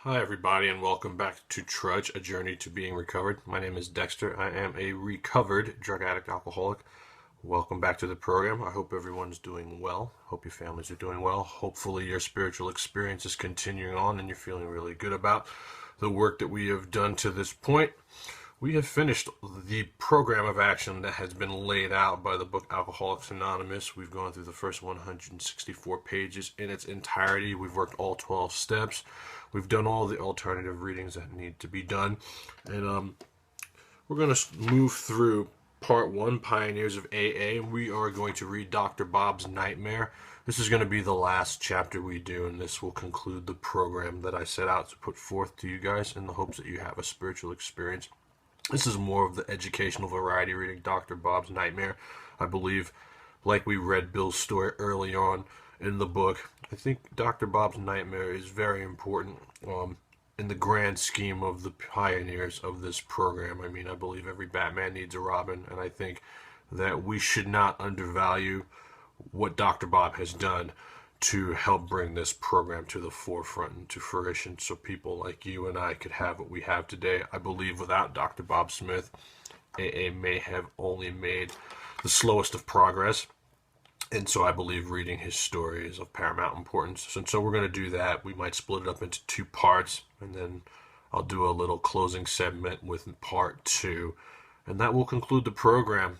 Hi everybody and welcome back to Trudge, a journey to being recovered. My name is Dexter. I am a recovered drug addict alcoholic. Welcome back to the program. I hope everyone's doing well. Hope your families are doing well. Hopefully your spiritual experience is continuing on and you're feeling really good about the work that we have done to this point. We have finished the program of action that has been laid out by the book Alcoholics Anonymous. We've gone through the first 164 pages in its entirety. We've worked all 12 steps. We've done all the alternative readings that need to be done. And we're going to move through part 1, Pioneers of AA. We are going to read Dr. Bob's Nightmare. This is going to be the last chapter we do, and this will conclude the program that I set out to put forth to you guys in the hopes that you have a spiritual experience. This is more of the educational variety reading, Dr. Bob's Nightmare. I believe, like we read Bill's story early on in the book, I think Dr. Bob's Nightmare is very important in the grand scheme of the pioneers of this program. I mean, I believe every Batman needs a Robin, and I think that we should not undervalue what Dr. Bob has done to help bring this program to the forefront and to fruition so people like you and I could have what we have today. I believe without Dr. Bob Smith, AA may have only made the slowest of progress. And so I believe reading his story is of paramount importance. And so we're going to do that. We might split it up into 2 parts, and then I'll do a little closing segment with part 2. And that will conclude the program.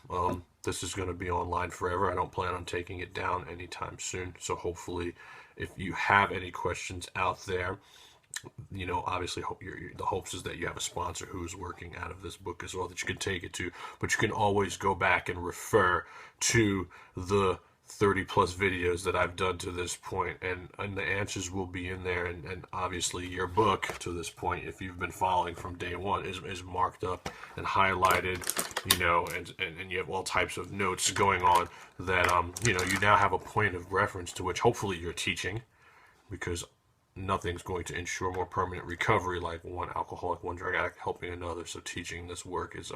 This is going to be online forever. I don't plan on taking it down anytime soon. So hopefully, if you have any questions out there, you know, obviously the hopes is that you have a sponsor who is working out of this book as well that you can take it to. But you can always go back and refer to the 30 plus videos that I've done to this point, and the answers will be in there, and obviously your book to this point, if you've been following from day one, is marked up and highlighted, you know, and you have all types of notes going on that you know, you now have a point of reference to which hopefully you're teaching, because nothing's going to ensure more permanent recovery like one alcoholic, one drug addict helping another. So teaching this work is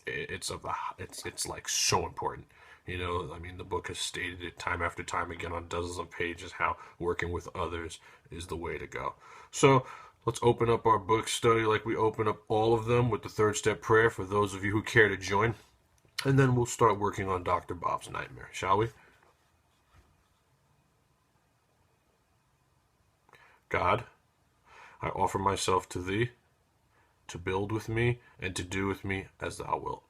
it's like so important. You know, I mean, the book has stated it time after time again on dozens of pages how working with others is the way to go. So let's open up our book study like we open up all of them with the 3rd step prayer for those of you who care to join. And then we'll start working on Dr. Bob's Nightmare, shall we? God, I offer myself to thee, to build with me and to do with me as thou wilt.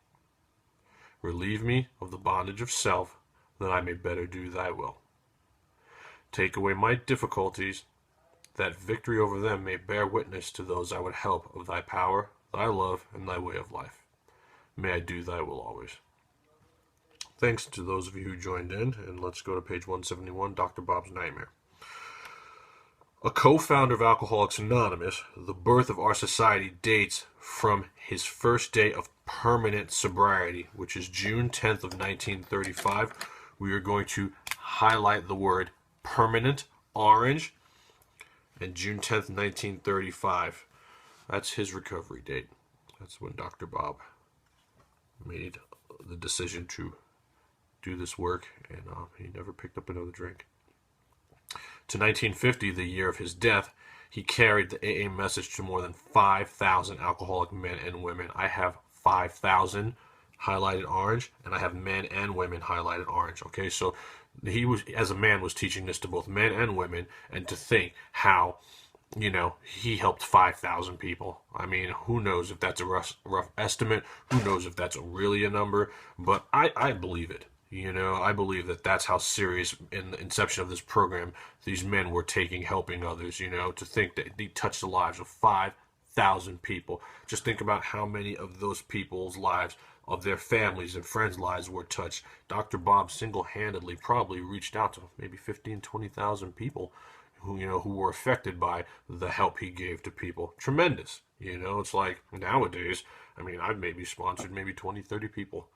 Relieve me of the bondage of self, that I may better do thy will. Take away my difficulties, that victory over them may bear witness to those I would help of thy power, thy love, and thy way of life. May I do thy will always. Thanks to those of you who joined in, and let's go to page 171, Dr. Bob's Nightmare. A co-founder of Alcoholics Anonymous, the birth of our society dates from his first day of permanent sobriety, which is June 10th of 1935. We are going to highlight the word permanent, orange, and June 10th, 1935. That's his recovery date. That's when Dr. Bob made the decision to do this work, and he never picked up another drink. To 1950, the year of his death, he carried the AA message to more than 5,000 alcoholic men and women. I have 5,000 highlighted orange, and I have men and women highlighted orange. Okay, so he was, as a man, was teaching this to both men and women, and to think how, you know, he helped 5,000 people. I mean, who knows if that's a rough estimate? Who knows if that's really a number? But I believe it. You know, I believe that that's how serious in the inception of this program these men were taking helping others, you know, to think that he touched the lives of 5,000 people. Just think about how many of those people's lives, of their families and friends' lives were touched. Dr. Bob single-handedly probably reached out to maybe 15, 20,000 people who, you know, who were affected by the help he gave to people. Tremendous. You know, it's like nowadays, I mean, I've maybe sponsored maybe 20, 30 people.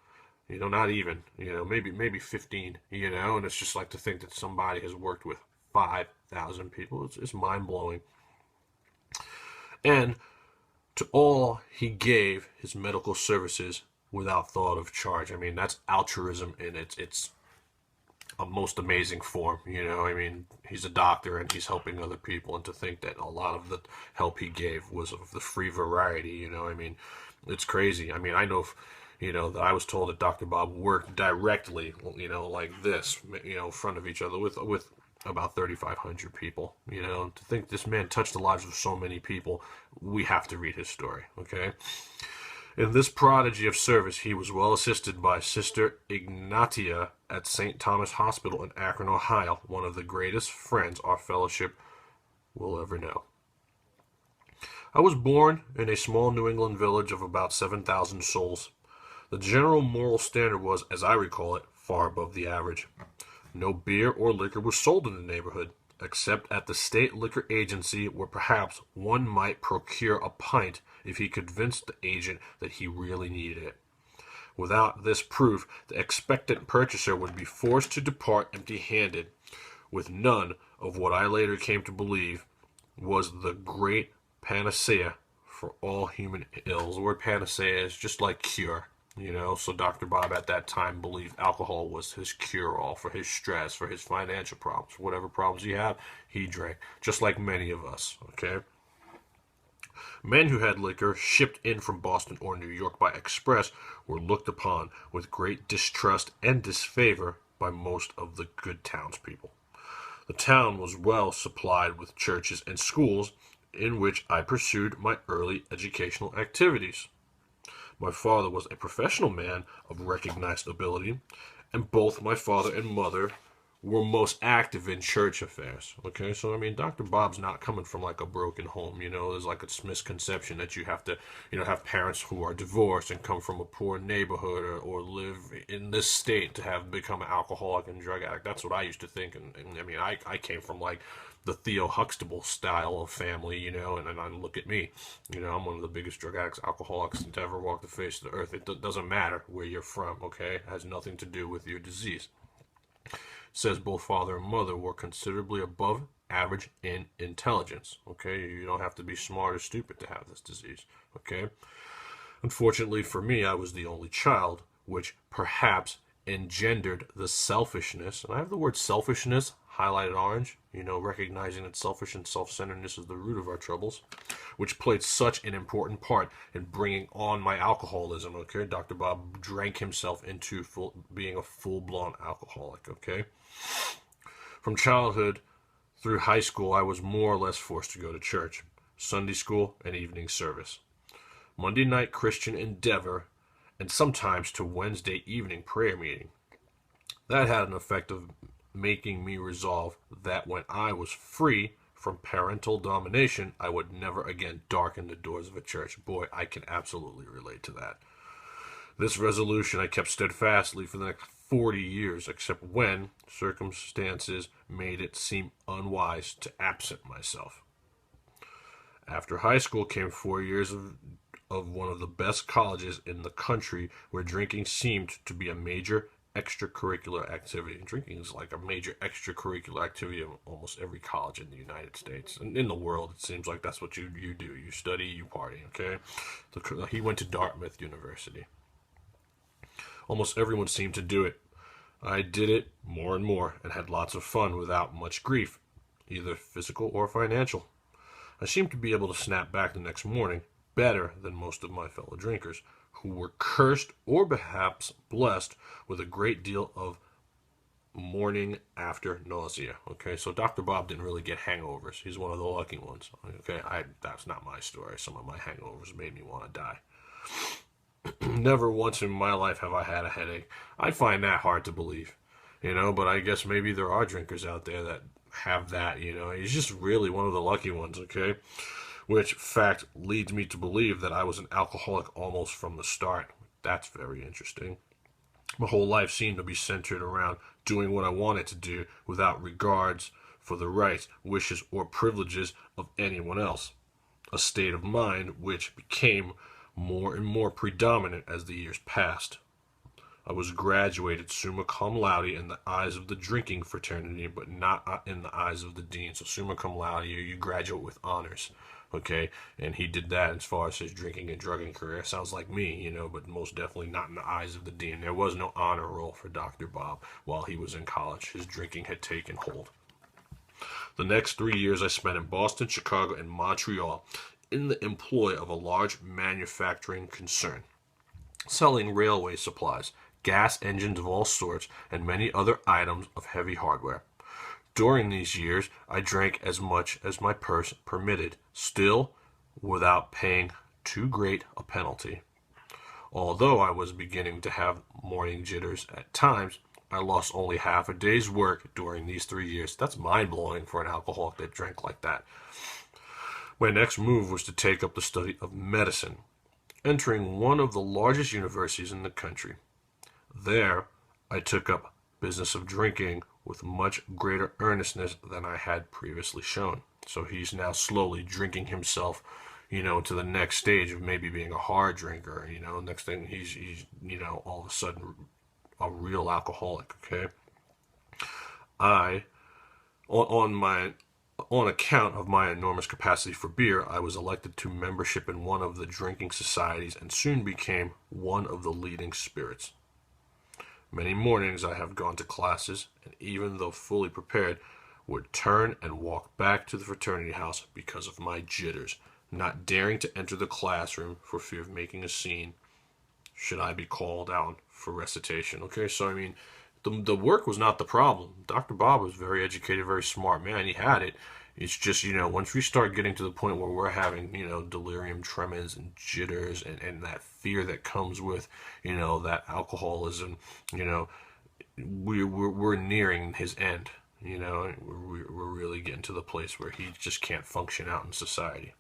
You know, not even, you know, maybe 15, you know, and it's just like to think that somebody has worked with 5,000 people. It's mind-blowing. And to all, he gave his medical services without thought of charge. I mean, that's altruism in its a most amazing form. I mean, he's a doctor and he's helping other people, and to think that a lot of the help he gave was of the free variety. I mean, it's crazy. I mean, I know, that I was told that Dr. Bob worked directly, like this, in front of each other with about 3,500 people. To think this man touched the lives of so many people, we have to read his story. Okay. In this prodigy of service, he was well assisted by Sister Ignatia at St. Thomas Hospital in Akron, Ohio, one of the greatest friends our fellowship will ever know. I was born in a small New England village of about 7,000 souls. The general moral standard was, as I recall it, far above the average. No beer or liquor was sold in the neighborhood, except at the state liquor agency, where perhaps one might procure a pint if he convinced the agent that he really needed it. Without this proof, the expectant purchaser would be forced to depart empty-handed, with none of what I later came to believe was the great panacea for all human ills. The word panacea is just like cure. So Dr. Bob at that time believed alcohol was his cure-all for his stress, for his financial problems, whatever problems he had, he drank, just like many of us, okay? Men who had liquor shipped in from Boston or New York by express were looked upon with great distrust and disfavor by most of the good townspeople. The town was well supplied with churches and schools, in which I pursued my early educational activities. My father was a professional man of recognized ability, and both my father and mother were most active in church affairs. Okay, so I mean, Dr. Bob's not coming from like a broken home. There's like a misconception that you have to, have parents who are divorced and come from a poor neighborhood, or live in this state to have become an alcoholic and drug addict. That's what I used to think, and I mean, I came from like the Theo Huxtable style of family, and I look at me, I'm one of the biggest drug addicts, alcoholics to ever walk the face of the earth. It doesn't matter where you're from, okay? It has nothing to do with your disease. It says both father and mother were considerably above average in intelligence, okay? You don't have to be smart or stupid to have this disease, okay? Unfortunately for me, I was the only child, which perhaps engendered the selfishness, and I have the word selfishness highlighted orange, recognizing that selfish and self-centeredness is the root of our troubles, which played such an important part in bringing on my alcoholism, okay? Dr. Bob drank himself into being a full-blown alcoholic, okay? From childhood through high school, I was more or less forced to go to church, Sunday school, and evening service, Monday night Christian Endeavor, and sometimes to Wednesday evening prayer meeting. That had an effect of making me resolve that when I was free from parental domination, I would never again darken the doors of a church. Boy, I can absolutely relate to that. This resolution I kept steadfastly for the next 40 years, except when circumstances made it seem unwise to absent myself. After high school came 4 years of one of the best colleges in the country, where drinking seemed to be a major extracurricular activity. And drinking is like a major extracurricular activity of almost every college in the United States. And in the world, it seems like that's what you do. You study, you party, okay? He went to Dartmouth University. Almost everyone seemed to do it. I did it more and more, and had lots of fun without much grief, either physical or financial. I seemed to be able to snap back the next morning better than most of my fellow drinkers, who were cursed or perhaps blessed with a great deal of morning after nausea. Okay, so Dr. Bob didn't really get hangovers. He's one of the lucky ones. Okay, that's not my story. Some of my hangovers made me want to die. Never once in my life have I had a headache. I find that hard to believe, but I guess maybe there are drinkers out there that have that, He's just really one of the lucky ones, okay? Which fact leads me to believe that I was an alcoholic almost from the start. That's very interesting. My whole life seemed to be centered around doing what I wanted to do without regards for the rights, wishes, or privileges of anyone else. A state of mind which became more and more predominant as the years passed. I was graduated summa cum laude in the eyes of the drinking fraternity, but not in the eyes of the dean. So summa cum laude, you graduate with honors, okay? And he did that as far as his drinking and drugging career. Sounds like me, but most definitely not in the eyes of the dean. There was no honor roll for Dr. Bob while he was in college. His drinking had taken hold. The next 3 years I spent in Boston, Chicago, and Montreal in the employ of a large manufacturing concern, selling railway supplies, gas engines of all sorts, and many other items of heavy hardware. During these years, I drank as much as my purse permitted, still without paying too great a penalty. Although I was beginning to have morning jitters at times, I lost only half a day's work during these 3 years. That's mind-blowing for an alcoholic that drank like that. My next move was to take up the study of medicine, entering one of the largest universities in the country. There, I took up business of drinking with much greater earnestness than I had previously shown. So he's now slowly drinking himself, to the next stage of maybe being a hard drinker. Next thing he's all of a sudden a real alcoholic. Okay, on account of my enormous capacity for beer, I was elected to membership in one of the drinking societies and soon became one of the leading spirits. Many mornings I have gone to classes, and even though fully prepared, would turn and walk back to the fraternity house because of my jitters, not daring to enter the classroom for fear of making a scene should I be called out for recitation. Okay, so I mean, the work was not the problem. Dr. Bob was very educated, very smart man. He had it. It's just, once we start getting to the point where we're having, delirium tremens and jitters and that fear that comes with, that alcoholism, we're nearing his end. We're really getting to the place where he just can't function out in society.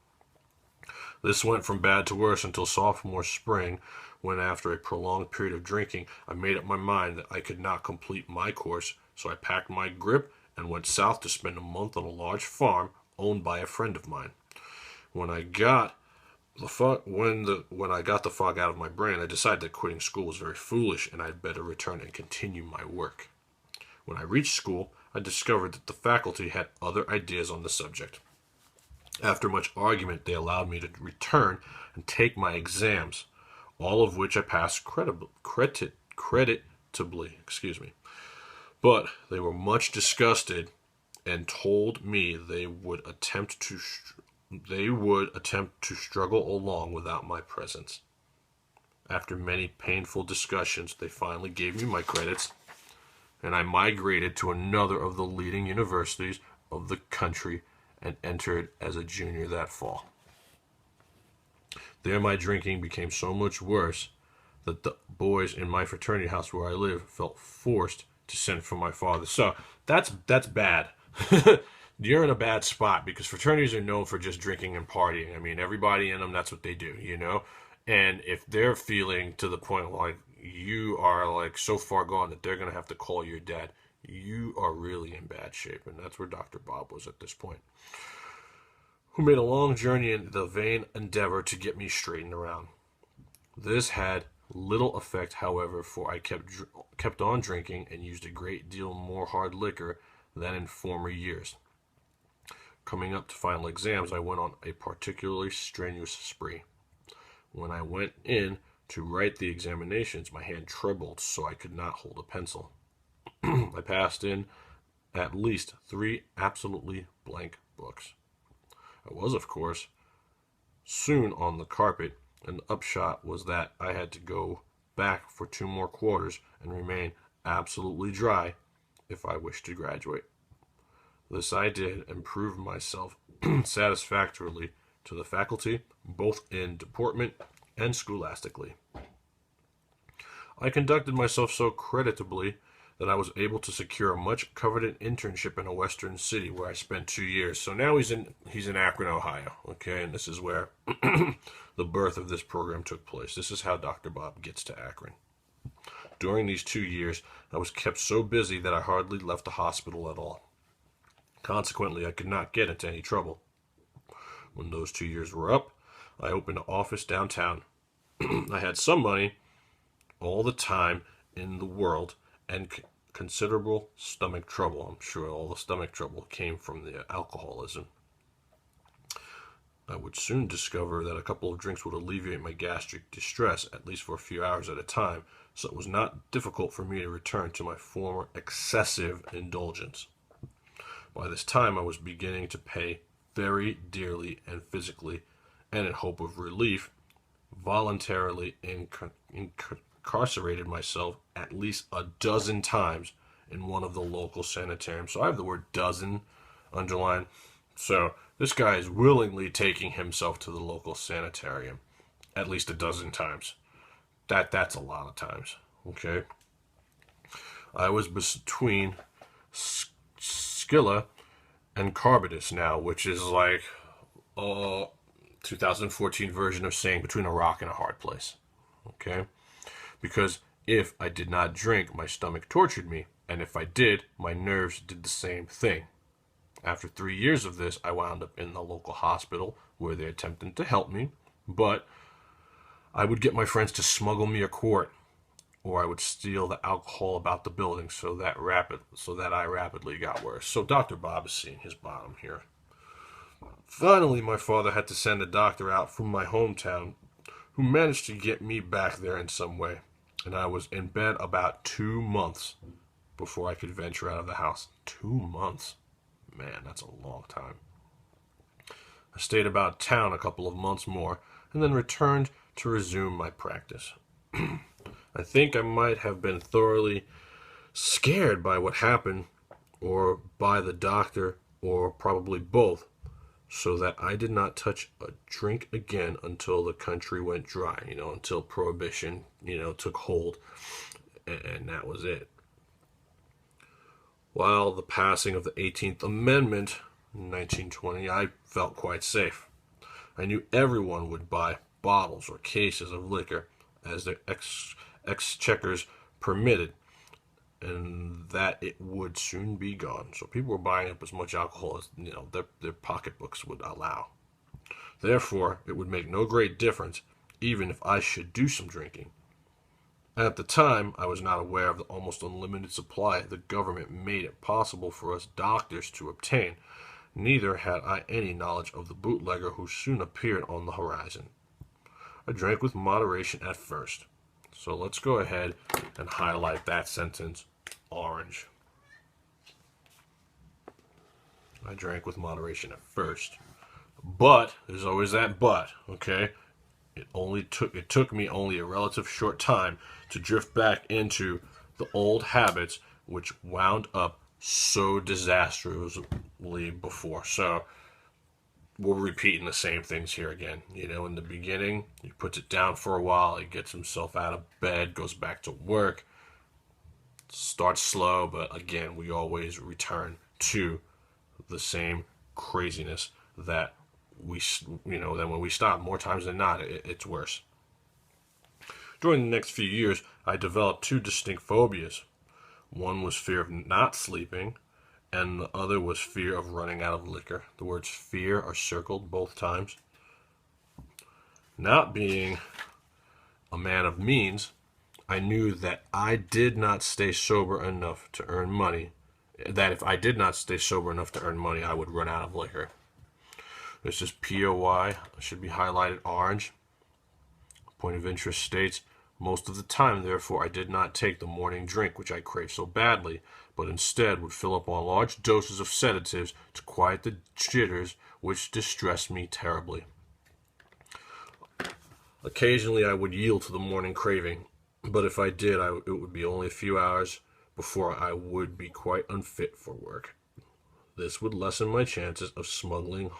This went from bad to worse until sophomore spring, when after a prolonged period of drinking, I made up my mind that I could not complete my course, so I packed my grip and went south to spend a month on a large farm owned by a friend of mine. When I got the fog out of my brain, I decided that quitting school was very foolish and I'd better return and continue my work. When I reached school, I discovered that the faculty had other ideas on the subject. After much argument, they allowed me to return and take my exams, all of which I passed creditably. But they were much disgusted and told me they would attempt to struggle along without my presence. After many painful discussions, they finally gave me my credits, and I migrated to another of the leading universities of the country and entered as a junior that fall. There my drinking became so much worse that the boys in my fraternity house where I live felt forced to send for my father. So that's bad. You're in a bad spot because fraternities are known for just drinking and partying. I mean, everybody in them, that's what they do, And if they're feeling to the point like you are like so far gone that they're going to have to call your dad, you are really in bad shape. And that's where Dr. Bob was at this point, who made a long journey in the vain endeavor to get me straightened around. This had little effect, however, for I kept on drinking and used a great deal more hard liquor than in former years. Coming up to final exams, I went on a particularly strenuous spree. When I went in to write the examinations, my hand trembled so I could not hold a pencil. I passed in at least 3 absolutely blank books. I was, of course, soon on the carpet, and the upshot was that I had to go back for 2 more quarters and remain absolutely dry if I wished to graduate. This I did and proved myself satisfactorily to the faculty, both in deportment and scholastically. I conducted myself so creditably that I was able to secure a much coveted internship in a western city where I spent 2 years. So now he's in Akron, Ohio, okay, and this is where the birth of this program took place. This is how Dr. Bob gets to Akron. During these 2 years, I was kept so busy that I hardly left the hospital at all. Consequently, I could not get into any trouble. When those 2 years were up, I opened an office downtown. I had some money all the time in the world and considerable stomach trouble. I'm sure all the stomach trouble came from the alcoholism. I would soon discover that a couple of drinks would alleviate my gastric distress, at least for a few hours at a time, so it was not difficult for me to return to my former excessive indulgence. By this time, I was beginning to pay very dearly and physically, and in hope of relief, voluntarily incarcerated myself at least a dozen times in one of the local sanitariums. So I have the word dozen underlined. So this guy is willingly taking himself to the local sanitarium at least a dozen times. That's a lot of times. Okay. I was between Scylla and Carbitus now, which is like 2014 version of saying between a rock and a hard place. Okay? Because if I did not drink, my stomach tortured me, and if I did, my nerves did the same thing. After 3 years of this, I wound up in the local hospital where they attempted to help me, but I would get my friends to smuggle me a quart, or I would steal the alcohol about the building, so that I rapidly got worse. So Dr. Bob is seeing his bottom here. Finally, my father had to send a doctor out from my hometown who managed to get me back there in some way, and I was in bed about 2 months before I could venture out of the house. 2 months. Man, that's a long time. I stayed about town a couple of months more, and then returned to resume my practice. I think I might have been thoroughly scared by what happened, or by the doctor, or probably both, so that I did not touch a drink again until the country went dry, until Prohibition, took hold, and that was it. While the passing of the 18th Amendment in 1920, I felt quite safe. I knew everyone would buy bottles or cases of liquor as their exchequers permitted, and that it would soon be gone. So people were buying up as much alcohol as their pocketbooks would allow. Therefore, it would make no great difference, even if I should do some drinking. At the time, I was not aware of the almost unlimited supply the government made it possible for us doctors to obtain. Neither had I any knowledge of the bootlegger who soon appeared on the horizon. I drank with moderation at first. So let's go ahead and highlight that sentence orange. I drank with moderation at first. But, there's always that but, okay? It took me only a relative short time to drift back into the old habits which wound up so disastrously before. So we're repeating the same things here again. In the beginning, he puts it down for a while, he gets himself out of bed, goes back to work, starts slow, but again, we always return to the same craziness that then when we stop, more times than not, it's worse. During the next few years, I developed two distinct phobias. One was fear of not sleeping, and the other was fear of running out of liquor. The words fear are circled both times. Not being a man of means, I knew that I did not stay sober enough to earn money. That if I did not stay sober enough to earn money, I would run out of liquor. This is POI, should be highlighted orange. Point of interest states, most of the time, therefore, I did not take the morning drink which I craved so badly, but instead would fill up on large doses of sedatives to quiet the jitters which distressed me terribly. Occasionally I would yield to the morning craving, but if I did, it would be only a few hours before I would be quite unfit for work. This would lessen my chances of smuggling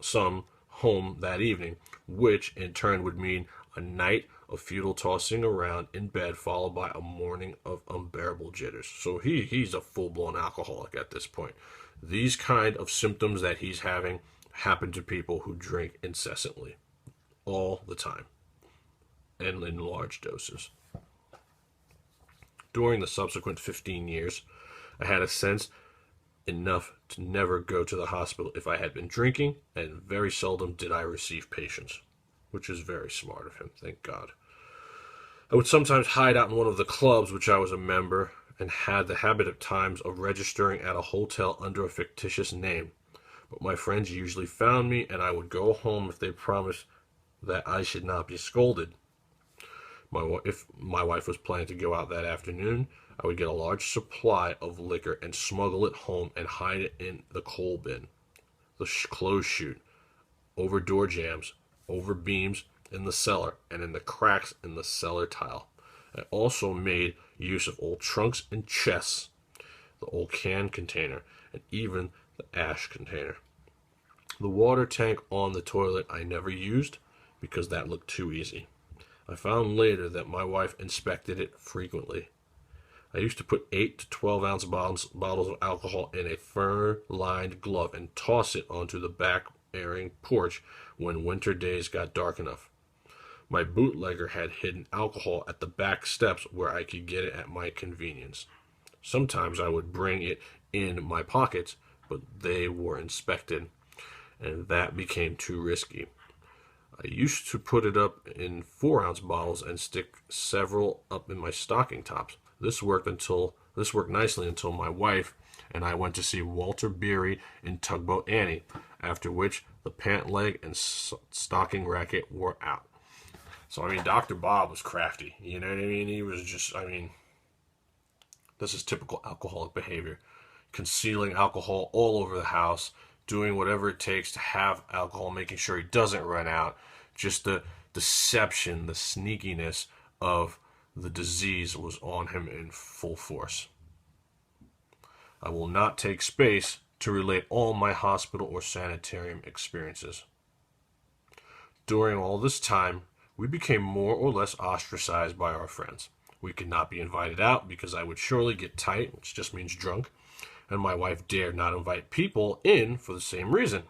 some home that evening, which in turn would mean a night of futile tossing around in bed, followed by a morning of unbearable jitters. So he's a full-blown alcoholic at this point. These kind of symptoms that he's having happen to people who drink incessantly, all the time, and in large doses. During the subsequent 15 years, I had a sense enough to never go to the hospital if I had been drinking, and very seldom did I receive patients, which is very smart of him, thank God. I would sometimes hide out in one of the clubs which I was a member and had the habit at times of registering at a hotel under a fictitious name. But my friends usually found me, and I would go home if they promised that I should not be scolded. If my wife was planning to go out that afternoon, I would get a large supply of liquor and smuggle it home and hide it in the coal bin, the clothes chute, over door jambs, over beams in the cellar, and in the cracks in the cellar tile. I also made use of old trunks and chests, the old can container, and even the ash container. The water tank on the toilet I never used because that looked too easy. I found later that my wife inspected it frequently. I used to put 8 to 12 ounce bottles of alcohol in a fur-lined glove and toss it onto the back airing porch when winter days got dark enough. My bootlegger had hidden alcohol at the back steps where I could get it at my convenience. Sometimes I would bring it in my pockets, but they were inspected, and that became too risky. I used to put it up in 4-ounce bottles and stick several up in my stocking tops. This worked nicely until my wife and I went to see Walter Beery in Tugboat Annie, after which the pant leg and stocking racket wore out. So, I mean, Dr. Bob was crafty. You know what I mean? He was just, I mean, this is typical alcoholic behavior. Concealing alcohol all over the house, doing whatever it takes to have alcohol, making sure he doesn't run out. Just the deception, the sneakiness of the disease was on him in full force. I will not take space to relate all my hospital or sanitarium experiences. During all this time, we became more or less ostracized by our friends. We could not be invited out because I would surely get tight, which just means drunk, and my wife dared not invite people in for the same reason.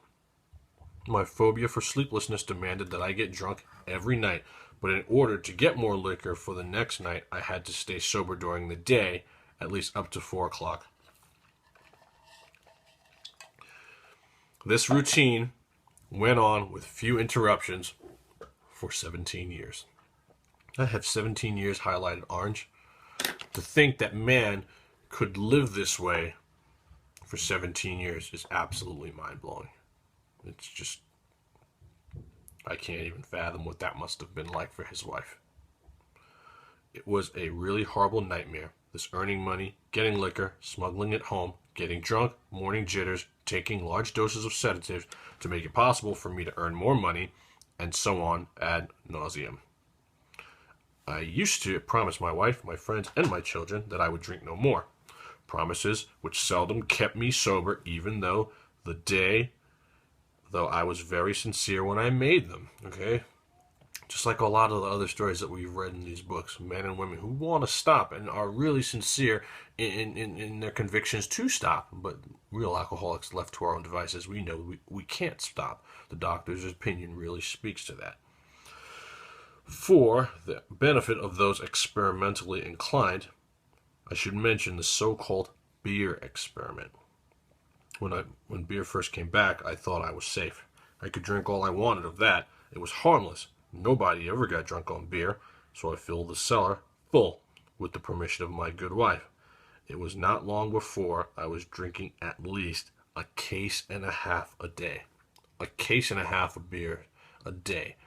My phobia for sleeplessness demanded that I get drunk every night, but in order to get more liquor for the next night, I had to stay sober during the day, at least up to 4 o'clock. This routine went on with few interruptions for 17 years. I have 17 years highlighted orange. To think that man could live this way for 17 years is absolutely mind-blowing. It's just, I can't even fathom what that must have been like for his wife. It was a really horrible nightmare. This earning money, getting liquor, smuggling it home, getting drunk, morning jitters, taking large doses of sedatives to make it possible for me to earn more money, and so on ad nauseum. I used to promise my wife, my friends, and my children that I would drink no more. Promises which seldom kept me sober, even though I was very sincere when I made them. Okay? Just like a lot of the other stories that we've read in these books, men and women who want to stop and are really sincere in their convictions to stop, but real alcoholics left to our own devices, we know we can't stop. The doctor's opinion really speaks to that. For the benefit of those experimentally inclined, I should mention the so-called beer experiment. When beer first came back, I thought I was safe. I could drink all I wanted of that. It was harmless. Nobody ever got drunk on beer, so I filled the cellar full with the permission of my good wife. It was not long before I was drinking at least a case and a half a day. A case and a half of beer a day.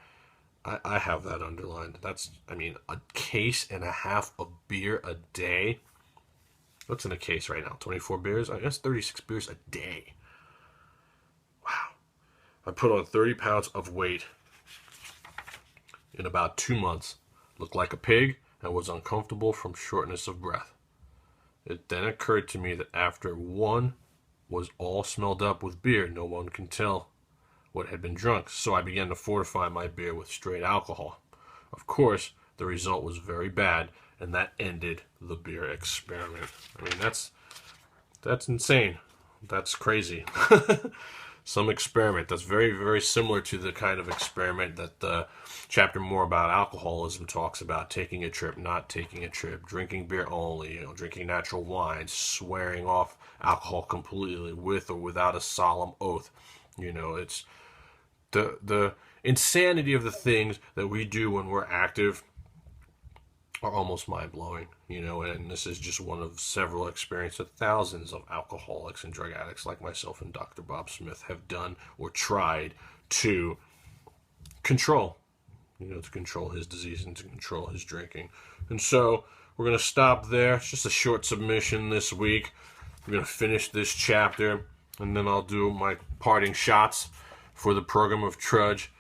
I have that underlined. A case and a half of beer a day. What's in a case right now? 24 beers? I guess 36 beers a day. Wow. I put on 30 pounds of weight in about 2 months. Looked like a pig and was uncomfortable from shortness of breath. It then occurred to me that after one was all smelled up with beer, no one can tell what had been drunk, so I began to fortify my beer with straight alcohol. Of course, the result was very bad, and that ended the beer experiment. I mean, that's insane. That's crazy. Some experiment that's very, very similar to the kind of experiment that the chapter more about alcoholism talks about: taking a trip, not taking a trip, drinking beer only, drinking natural wines, swearing off alcohol completely with or without a solemn oath. It's the insanity of the things that we do when we're active are almost mind-blowing, and this is just one of several experiences that thousands of alcoholics and drug addicts like myself and Dr. Bob Smith have done or tried to control, to control his disease and to control his drinking. And so we're going to stop there. It's just a short submission this week. We're going to finish this chapter, and then I'll do my parting shots for the program of Trudge.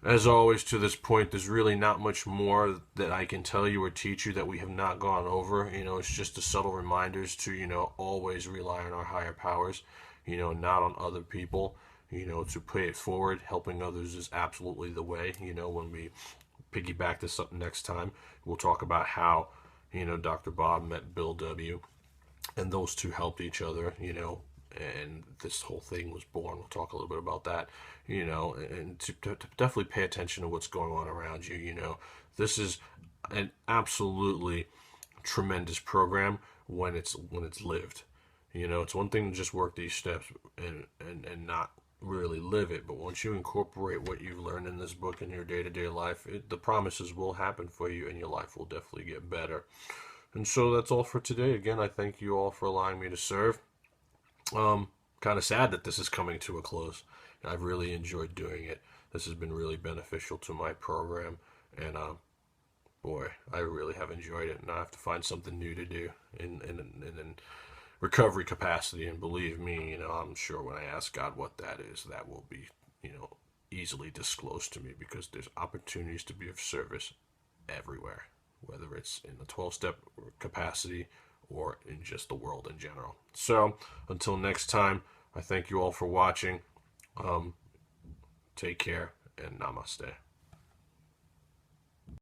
As always, to this point, there's really not much more that I can tell you or teach you that we have not gone over. It's just the subtle reminders to, always rely on our higher powers, not on other people, to pay it forward. Helping others is absolutely the way. When we piggyback this up next time, we'll talk about how, Dr. Bob met Bill W. and those two helped each other, and this whole thing was born. We'll talk a little bit about that, and to definitely pay attention to what's going on around you. This is an absolutely tremendous program when it's lived. It's one thing to just work these steps and not really live it, but once you incorporate what you've learned in this book in your day-to-day life, the promises will happen for you, and your life will definitely get better. And so that's all for today. Again, I thank you all for allowing me to serve. Kind of sad that this is coming to a close. I've really enjoyed doing it. This has been really beneficial to my program, and boy, I really have enjoyed it. And I have to find something new to do in recovery capacity. And believe me, I'm sure when I ask God what that is, that will be, easily disclosed to me, because there's opportunities to be of service everywhere, whether it's in the 12-step capacity or in just the world in general. So until next time, I thank you all for watching. Take care and namaste.